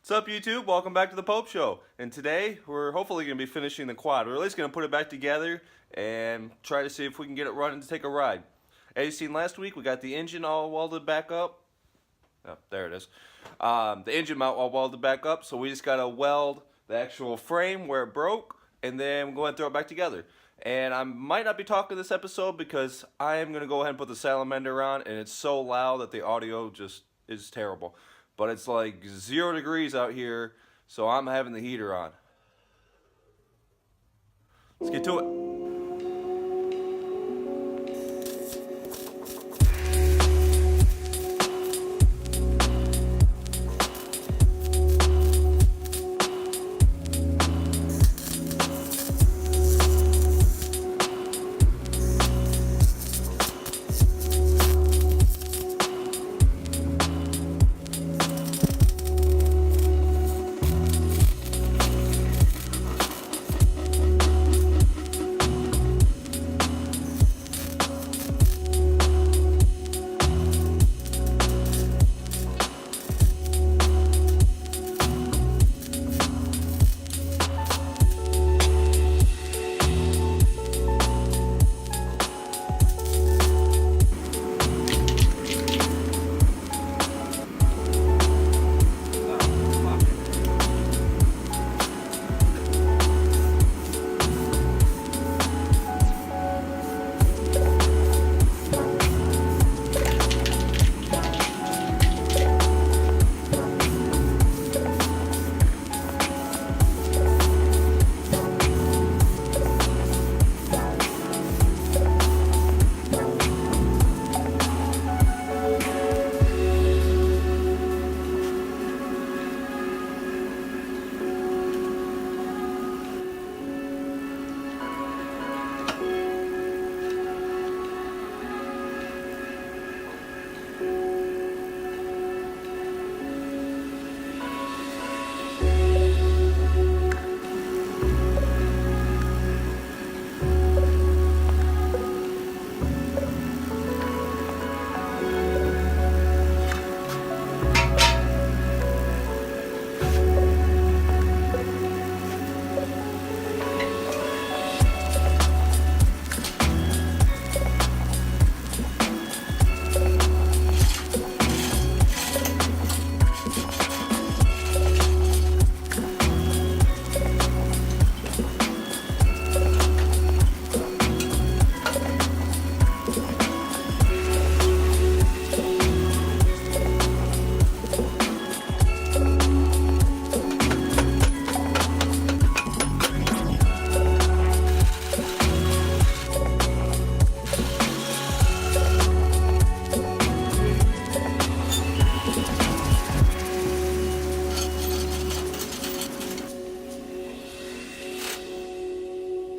What's up, YouTube? Welcome back to the Pope Show. And today, we're hopefully going to be finishing the quad. We're at least going to put it back together and try to see if we can get it running to take a ride. As you seen last week, we got the engine all welded back up. Oh, there it is. The engine mount all welded back up, so we just got to weld the actual frame where it broke, and then we'll go ahead and throw it back together. And I might not be talking this episode because I am going to go ahead and put the salamander on, and it's so loud that the audio just is terrible. But it's like 0 degrees out here, so I'm having the heater on. Let's get to it.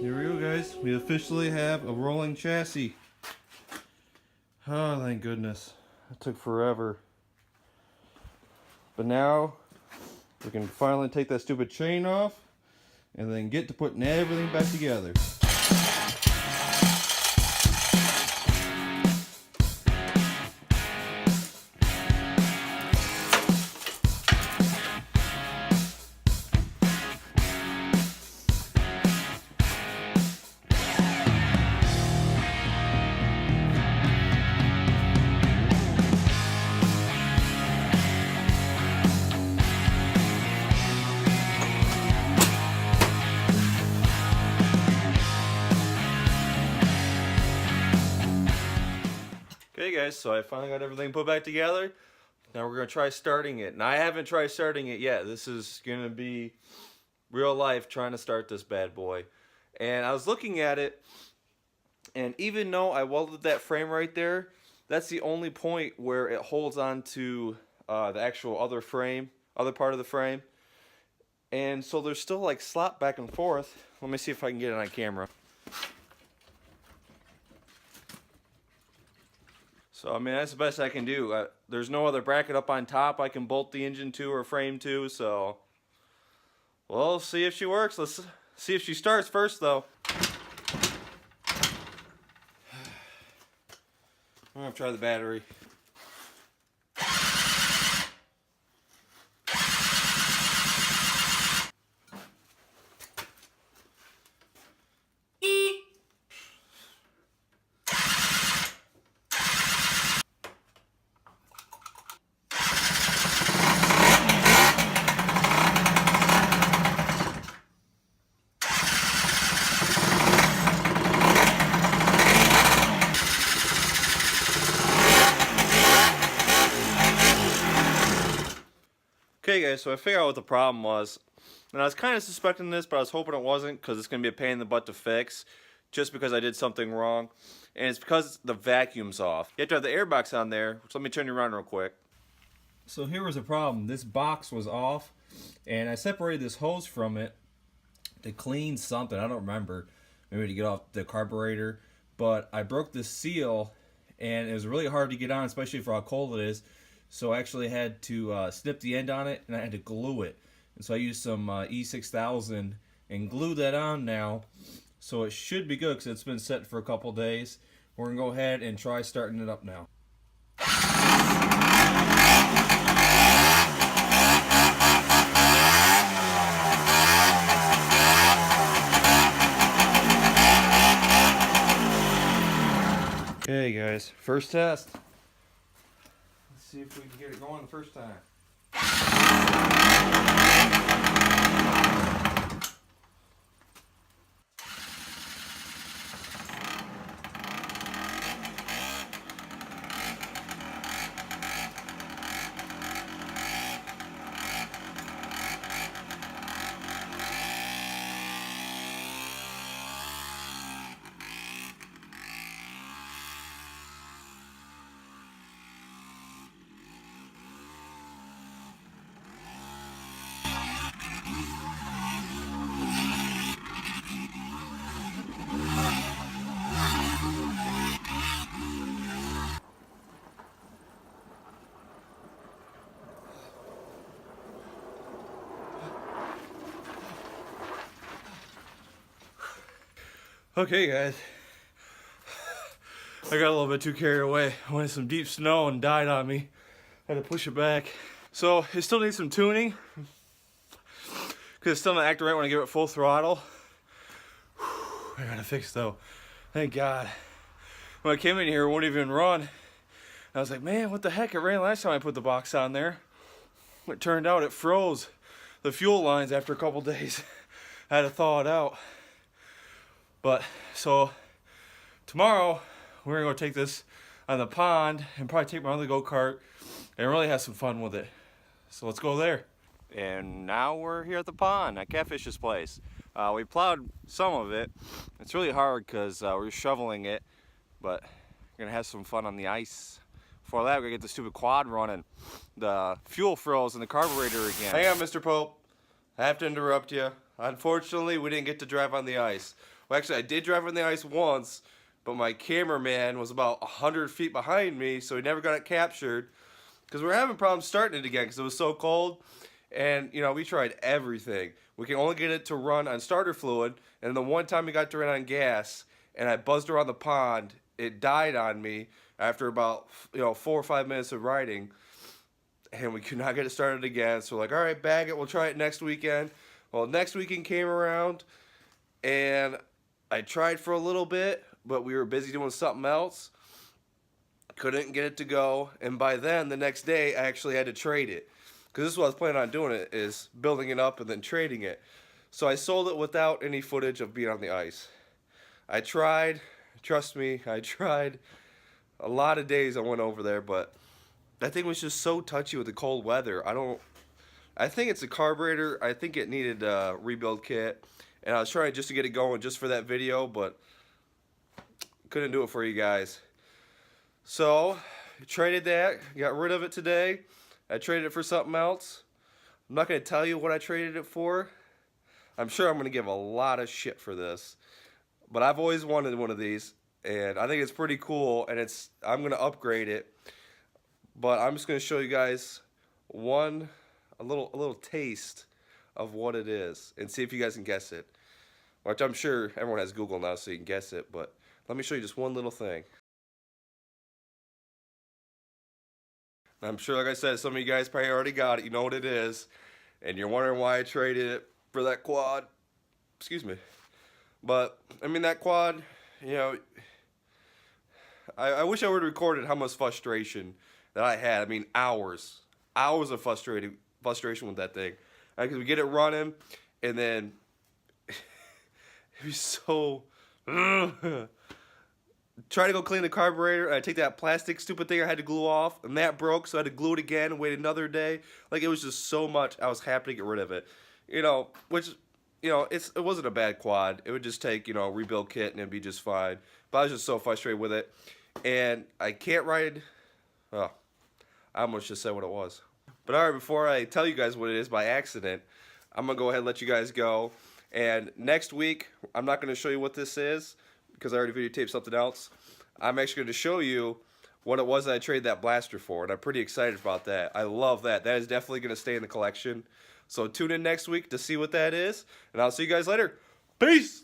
Here we go, guys. We officially have a rolling chassis. Oh, thank goodness. It took forever. But now, we can finally take that stupid chain off and then get to putting everything back together. Okay guys, so I finally got everything put back together. Now we're going to try starting it. And I haven't tried starting it yet. This is going to be real life trying to start this bad boy. And I was looking at it, and even though I welded that frame right there, that's the only point where it holds on to the actual other part of the frame. And so there's still like slop back and forth. Let me see if I can get it on camera. So, I mean, that's the best I can do. There's no other bracket up on top I can bolt the engine to or frame to, so... We'll see if she works. Let's see if she starts first, though. I'm gonna try the battery. Okay guys, so I figured out what the problem was. And I was kind of suspecting this, but I was hoping it wasn't, because it's going to be a pain in the butt to fix, just because I did something wrong. And it's because the vacuum's off. You have to have the air box on there, so let me turn you around real quick. So here was the problem. This box was off, and I separated this hose from it to clean something. I don't remember. Maybe to get off the carburetor. But I broke the seal, and it was really hard to get on, especially for how cold it is. So I actually had to snip the end on it, and I had to glue it. And so I used some E6000 and glue that on now. So it should be good because it's been set for a couple days. We're going to go ahead and try starting it up now. Okay guys, first test. Let's see if we can get it going the first time. Okay guys, I got a little bit too carried away. I went in some deep snow and died on me. I had to push it back. So it still needs some tuning, because it's still not acting right when I give it full throttle. I gotta fix though. Thank God. When I came in here, it wouldn't even run. I was like, man, what the heck? It ran last time I put the box on there. It turned out it froze the fuel lines after a couple days. I had to thaw it out. But, so, tomorrow, we're going to go take this on the pond and probably take my other go-kart and really have some fun with it. So let's go there. And now we're here at the pond at Catfish's place. We plowed some of it. It's really hard because we're shoveling it, but we're going to have some fun on the ice. Before that, we're going to get the stupid quad running. The fuel froze in the carburetor again. Hang on, Mr. Pope. I have to interrupt you. Unfortunately, we didn't get to drive on the ice. Well, actually, I did drive on the ice once, but my cameraman was about 100 feet behind me, so he never got it captured. Because we were having problems starting it again because it was so cold. And, you know, we tried everything. We can only get it to run on starter fluid. And the one time we got to run on gas, and I buzzed around the pond, it died on me after about, 4 or 5 minutes of riding. And we could not get it started again. So we're like, all right, bag it. We'll try it next weekend. Well, next weekend came around, and I tried for a little bit, but we were busy doing something else. Couldn't get it to go, and by then, the next day, I actually had to trade it. Because this is what I was planning on doing, it is building it up and then trading it. So I sold it without any footage of being on the ice. I tried, trust me, I tried. A lot of days I went over there, but that thing was just so touchy with the cold weather. I think it's a carburetor. I think it needed a rebuild kit. And I was trying just to get it going just for that video, but couldn't do it for you guys. So, I traded that, got rid of it today. I traded it for something else. I'm not going to tell you what I traded it for. I'm sure I'm going to give a lot of shit for this. But I've always wanted one of these, and I think it's pretty cool, and I'm going to upgrade it. But I'm just going to show you guys a little taste of what it is and see if you guys can guess it. Which I'm sure everyone has Google now so you can guess it, but let me show you just one little thing. I'm sure, like I said, some of you guys probably already got it. You know what it is. And you're wondering why I traded it for that quad. Excuse me. But, I mean, that quad, I wish I would have recorded how much frustration that I had. I mean, hours of frustration with that thing. Because we get it running, and then it was so try to go clean the carburetor, and I take that plastic stupid thing I had to glue off, and that broke, so I had to glue it again and wait another day. Like, it was just so much. I was happy to get rid of it. Which, it wasn't a bad quad. It would just take, a rebuild kit and it'd be just fine. But I was just so frustrated with it. And I can't ride. Oh, I almost just said what it was. But alright, before I tell you guys what it is by accident, I'm going to go ahead and let you guys go. And next week, I'm not going to show you what this is, because I already videotaped something else. I'm actually going to show you what it was that I traded that blaster for, and I'm pretty excited about that. I love that. That is definitely going to stay in the collection. So tune in next week to see what that is, and I'll see you guys later. Peace!